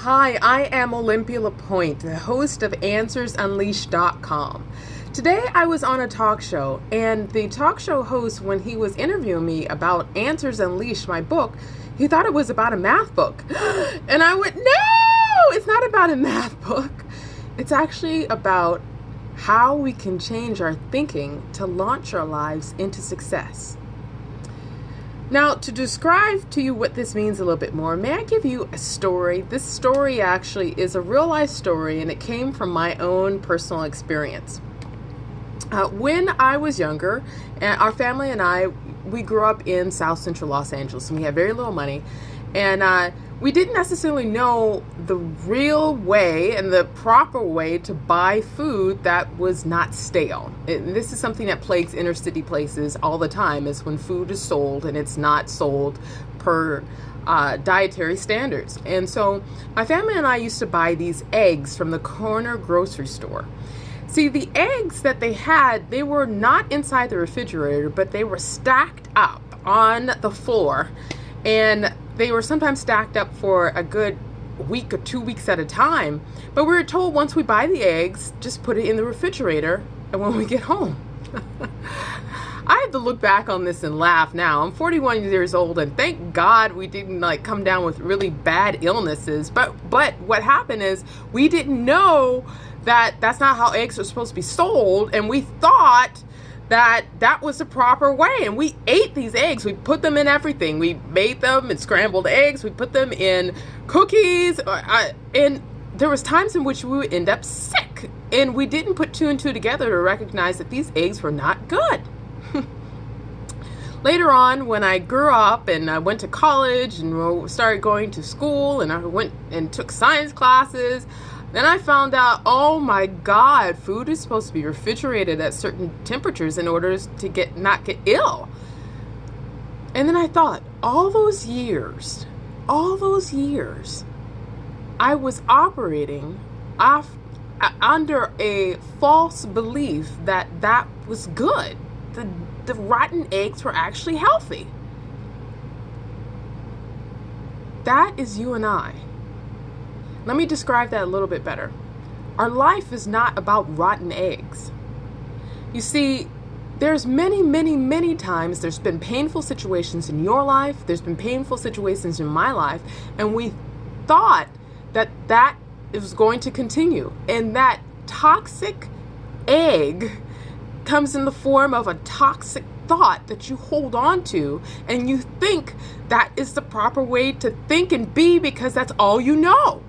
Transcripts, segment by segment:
Hi, I am Olympia Lapointe, the host of AnswersUnleashed.com. Today I was on a talk show, and the talk show host, when he was interviewing me about Answers Unleashed, my book, he thought it was about a math book. And I went, no, it's not about a math book. It's actually about how we can change our thinking to launch our lives into success. Now, to describe to you what this means a little bit more, may I give you a story? This story actually is a real life story, and it came from my own personal experience. When I was younger, our family and I, we grew up in South Central Los Angeles, and we had very little money, and we didn't necessarily know the real way and the proper way to buy food that was not stale. And this is something that plagues inner city places all the time, is when food is sold and it's not sold per dietary standards. And so my family and I used to buy these eggs from the corner grocery store. See, the eggs that they had, they were not inside the refrigerator, but they were stacked up on the floor, and they were sometimes stacked up for a good week or 2 weeks at a time. But we were told, once we buy the eggs, just put it in the refrigerator, and when we get home. I have to look back on this and laugh now. I'm 41 years old, and thank God we didn't come down with really bad illnesses. But what happened is, we didn't know that that's not how eggs are supposed to be sold, and we thought that was the proper way, and we ate these eggs. We put them in everything. We made them in scrambled eggs. We put them in cookies, and there was times in which we would end up sick, and we didn't put two and two together to recognize that these eggs were not good. Later on, when I grew up and I went to college and started going to school, and I went and took science classes, then I found out, oh my God, food is supposed to be refrigerated at certain temperatures in order to not get ill. And then I thought, all those years, I was operating under a false belief that was good. The rotten eggs were actually healthy. That is you and I. Let me describe that a little bit better. Our life is not about rotten eggs. You see, there's many times there's been painful situations in your life, there's been painful situations in my life, and we thought that was going to continue. And that toxic egg comes in the form of a toxic thought that you hold on to, and you think that is the proper way to think and be because that's all you know.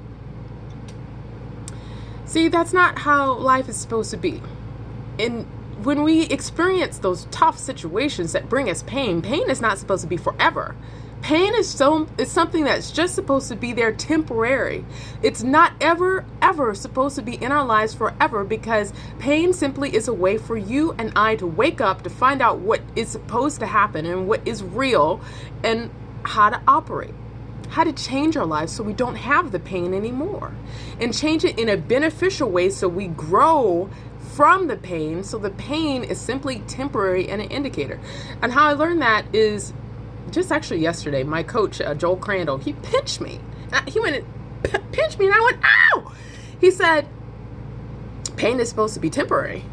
See, that's not how life is supposed to be. And when we experience those tough situations that bring us pain is not supposed to be forever. Pain is something that's just supposed to be there temporary. It's not ever supposed to be in our lives forever, because pain simply is a way for you and I to wake up, to find out what is supposed to happen and what is real, and how to operate. How to change our lives so we don't have the pain anymore, and change it in a beneficial way so we grow from the pain, so the pain is simply temporary and an indicator. And how I learned that is just actually yesterday. My coach, Joel Crandall, he pinched me. He went and pinched me, and I went, ow! He said, pain is supposed to be temporary.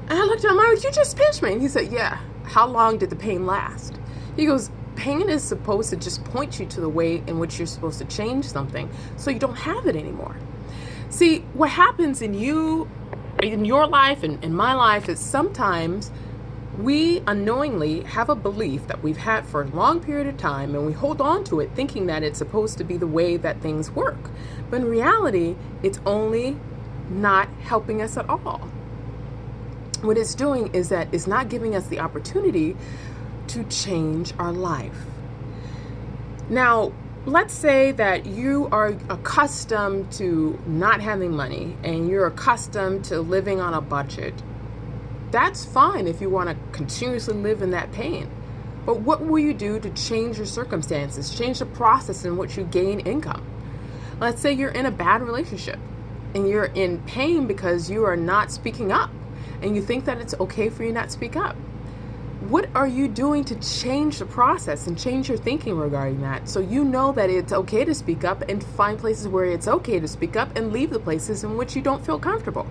And I looked at him, I went, you just pinched me. And he said, yeah. How long did the pain last? He goes, pain is supposed to just point you to the way in which you're supposed to change something so you don't have it anymore. See, what happens in your life and in my life is sometimes we unknowingly have a belief that we've had for a long period of time, and we hold on to it thinking that it's supposed to be the way that things work. But in reality, it's only not helping us at all. What it's doing is that it's not giving us the opportunity to change our life. Now, let's say that you are accustomed to not having money and you're accustomed to living on a budget. That's fine if you want to continuously live in that pain. But what will you do to change your circumstances, change the process in which you gain income? Let's say you're in a bad relationship and you're in pain because you are not speaking up, and you think that it's okay for you not to speak up. What are you doing to change the process and change your thinking regarding that, so you know that it's okay to speak up and find places where it's okay to speak up and leave the places in which you don't feel comfortable?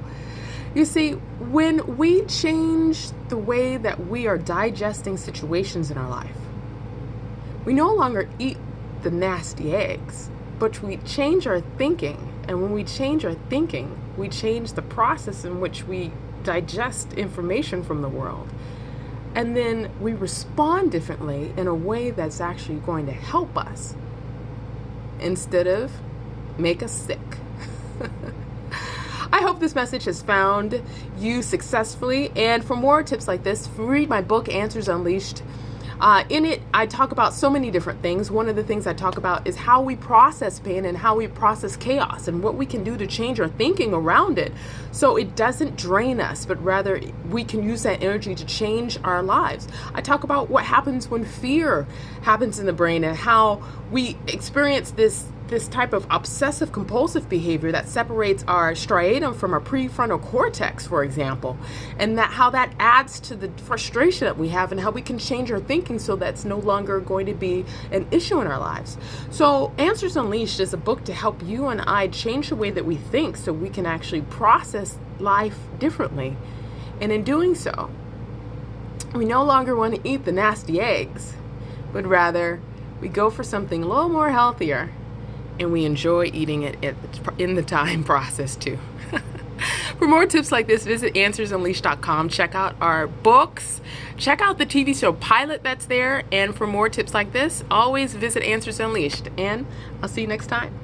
You see, when we change the way that we are digesting situations in our life, we no longer eat the nasty eggs, but we change our thinking. And when we change our thinking, we change the process in which we digest information from the world. And then we respond differently in a way that's actually going to help us instead of make us sick. I hope this message has found you successfully. And for more tips like this, read my book, Answers Unleashed. In it, I talk about so many different things. One of the things I talk about is how we process pain and how we process chaos and what we can do to change our thinking around it so it doesn't drain us, but rather we can use that energy to change our lives. I talk about what happens when fear happens in the brain and how we experience this type of obsessive compulsive behavior that separates our striatum from our prefrontal cortex, for example, and that how that adds to the frustration that we have and how we can change our thinking so that's no longer going to be an issue in our lives. So Answers Unleashed is a book to help you and I change the way that we think so we can actually process life differently. And in doing so, we no longer want to eat the nasty eggs, but rather we go for something a little more healthier, and we enjoy eating it in the time process too. For more tips like this, visit AnswersUnleashed.com. Check out our books. Check out the TV show Pilot that's there. And for more tips like this, always visit Answers Unleashed. And I'll see you next time.